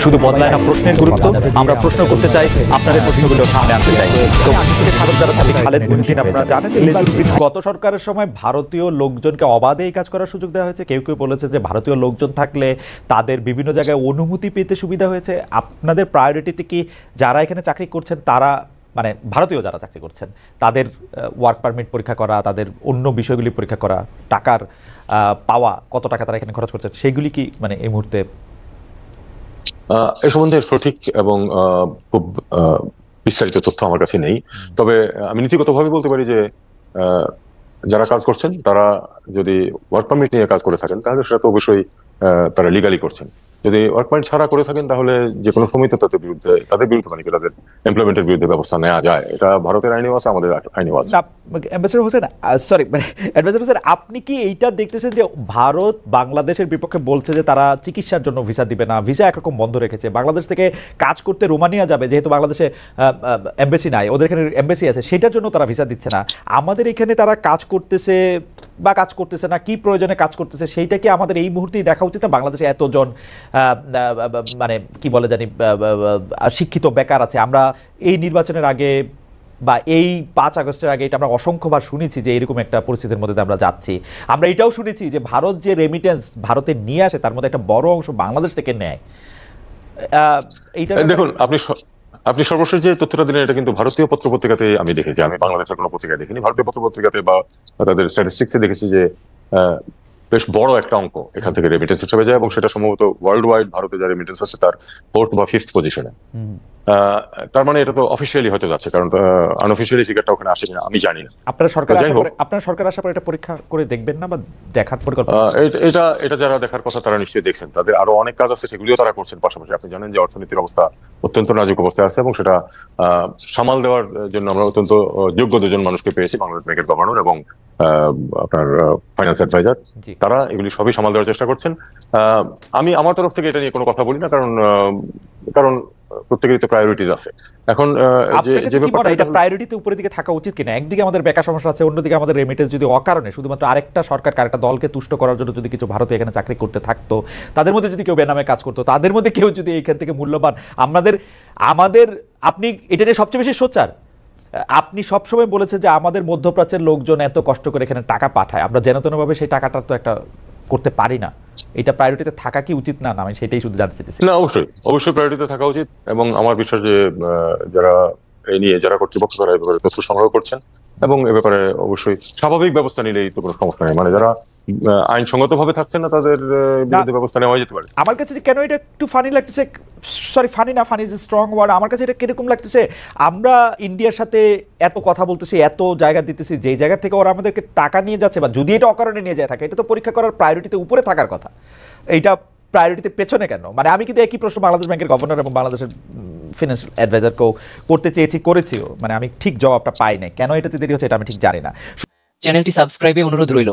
শুধু বদলায় না প্রশ্নের গুরুত্ব। আমরা প্রশ্ন করতে চাই, আপনাদের প্রশ্নগুলো সামনে আনতে চাই। খালেদ মুহিউদ্দিন, আপনারা জানেন গত সরকারের সময় ভারতীয় লোকজনকে অবাধে এই কাজ করার সুযোগ দেওয়া হয়েছে। কেউ কেউ বলেছে যে ভারতীয় লোকজন থাকলে তাদের বিভিন্ন জায়গায় অনুমতি পেতে সুবিধা হয়েছে। আপনাদের প্রায়োরিটিতে কি যারা এখানে চাকরি করছেন তারা, মানে ভারতীয় যারা চাকরি করছেন তাদের ওয়ার্ক পারমিট পরীক্ষা করা, তাদের অন্য বিষয়গুলি পরীক্ষা করা, টাকার পাওয়া, কত টাকা তারা এখানে খরচ করছেন, সেইগুলি কি মানে এই মুহূর্তে? এ সম্বন্ধে সঠিক এবং খুব বিস্তারিত তথ্য আমার কাছে নেই। তবে আমি নীতিগতভাবে বলতে পারি যে যারা কাজ করছেন তারা যদি ওয়ার্ক পারমিট নিয়ে কাজ করে থাকেন তাহলে সেটা তো অবশ্যই তারা লিগালি করছেন। যদি ওয়ার্ক পারমিট ছাড়া করে থাকেন তাহলে যে কোনো সময় তো তাদের বিরুদ্ধে মানে কি তাদের এমপ্লয়মেন্টের বিরুদ্ধে ব্যবস্থা নেওয়া যায়। এটা ভারতের আইনেও আছে, আমাদের আইনেও আছে। অ্যাম্বাসেডর হোসেন, সরি মানে অ্যাডভাইজার হোসেন, আপনি কি এইটা দেখতেছেন যে ভারত বাংলাদেশের বিপক্ষে বলছে যে তারা চিকিৎসার জন্য ভিসা দিবে না, ভিসা একরকম বন্ধ রেখেছে, বাংলাদেশ থেকে কাজ করতে রোমানিয়া যাবে যেহেতু বাংলাদেশে এমবেসি নাই, ওদের এখানে এমবেসি আছে, সেটার জন্য তারা ভিসা দিচ্ছে না। আমাদের এখানে তারা কাজ করতেছে বা কাজ করতেছে না, কি প্রয়োজনে কাজ করতেছে সেইটা কি আমাদের এই মুহূর্তেই দেখা উচিত না? বাংলাদেশে এতজন মানে কি বলে জানি শিক্ষিত বেকার আছে। আমরা এই নির্বাচনের আগে বা এই 5 আগস্টের আগে এটা আমরা অসংখ্যবার শুনেছি যে এরকম একটা পরিস্থিতির মধ্যে আমরা যাচ্ছি। আমরা এটাও শুনেছি যে ভারত যে রেমিটেন্স ভারতে নিয়ে আসে তার মধ্যে একটা বড় অংশ বাংলাদেশ থেকে নেয়। দেখুন, আপনি সর্বশেষ যে তথ্যটা দিলেন এটা কিন্তু ভারতীয় পত্রপত্রিকাতে আমি দেখেছি, আমি বাংলাদেশের কোনো পত্রিকায় দেখিনি। ভারতীয় পত্রপত্রিকাতে বা তাদের স্ট্যাটিস্টিক্সে দেখেছি যে বেশ বড় একটা অঙ্ক এখান থেকে রেমিটেন্স হিসেবে যায় এবং সেটা সম্ভবত ওয়ার্ল্ড ওয়াইড ভারতে যা রেমিটেন্স আছে তার 4th বা 5th পজিশনে। তার মানে এটা তো অফিসিয়ালি হয়তো যাচ্ছে, কারণ আনঅফিসিয়ালি ফিগারটা ওখানে আসে কিনা আমি জানি না। আপনার সরকার আসার পর এটা পরীক্ষা করে দেখবেন না বা দেখার পরিকল্পনা? এটা যারা দেখার কথা তারা নিশ্চয়ই দেখছেন। তাদের আরো অনেক কাজ আছে, সেগুলিও তারা করছেন পাশাপাশি। আপনি জানেন যে অর্থনীতির অবস্থা অত্যন্ত নাজুক অবস্থায় আছে এবং সেটা সামাল দেওয়ার জন্য আমরা অত্যন্ত যোগ্য দুজন মানুষকে পেয়েছি, বাংলাদেশ ব্যাংকের গভর্নর এবং আপনার ফাইন্যান্স অ্যাডভাইজার। তারা এগুলি সবই সামাল দেওয়ার চেষ্টা করছেন। আমি আমার তরফ থেকে এটা নিয়ে কোনো কথা বলি না, কারণ প্রত্যেকেরই তো প্রায়োরিটিজ আছে। এখন এটা প্রায়োরিটিতে উপরের দিকে থাকা উচিত কিনা? একদিকে আমাদের বেকার সমস্যা আছে, অন্যদিকে আমাদের রেমিটেন্স যদি অকারণে শুধুমাত্র আরেকটা সরকার আরেকটা দলকে তুষ্ট করার জন্য যদি কিছু ভারতে এখানে চাকরি করতে থাকতো, তাদের মধ্যে যদি কেউ বেনামে কাজ করতো, তাদের মধ্যে কেউ যদি এখান থেকে মূল্যবান আমাদের আপনি এটা নিয়ে সবচেয়ে বেশি সোচ্চার। আপনি সবসময় বলেছেন যে আমাদের মধ্যপ্রাচ্যের লোকজন এত কষ্ট করে এখানে টাকা পাঠায়, আমরা যেন তেনভাবে সেই টাকাটা তো একটা করতে পারি না। এটা প্রায়োরিটিতে থাকা কি উচিত না? আমি সেটাই শুধু জানতে চাইছি। না, অবশ্যই প্রায়োরিটিতে থাকা উচিত এবং আমার বিশ্বাস যে যারা কর্তৃপক্ষ তারা এই ব্যাপারে তথ্য সংগ্রহ করছেন এবং এ ব্যাপারে অবশ্যই স্বাভাবিক ব্যবস্থা নিলেই তো কোনো সমস্যা নেই। মানে যারা আইনসঙ্গত ভাবে থাকছেন না তাদের বিরুদ্ধে ব্যবস্থা নেওয়া যেতে পারে। আমার কাছে কেন এটা একটু ফানি লাগতেছে, সরি ফানি না, ফানি ইজ স্ট্রং ওয়ার্ড। আমার কাছে এটা কিরকম লাগতেছে, আমরা ইন্ডিয়ার সাথে এত কথা বলতেছি, এত জায়গা দিতেছি, যেই জায়গা থেকে ওরা আমাদেরকে টাকা নিয়ে যাচ্ছে বা যদি এটা অকারণে নিয়ে যায় থাকে, এটা তো পরীক্ষা করার প্রায়োরিটিতে উপরে থাকার কথা। এইটা প্রায়োরিটিতে পেছনে কেন? মানে আমি কিন্তু একই প্রশ্ন বাংলাদেশ ব্যাংকের গভর্নর এবং বাংলাদেশের ফিনান্সিয়াল অ্যাডভাইজারকেও করতে করেছিও, মানে আমি ঠিক জবাবটা পাই নাই। কেন এটাতে দেরি হচ্ছে এটা আমি ঠিক জানি না। চ্যানেলটি সাবস্ক্রাইবে অনুরোধ রইল।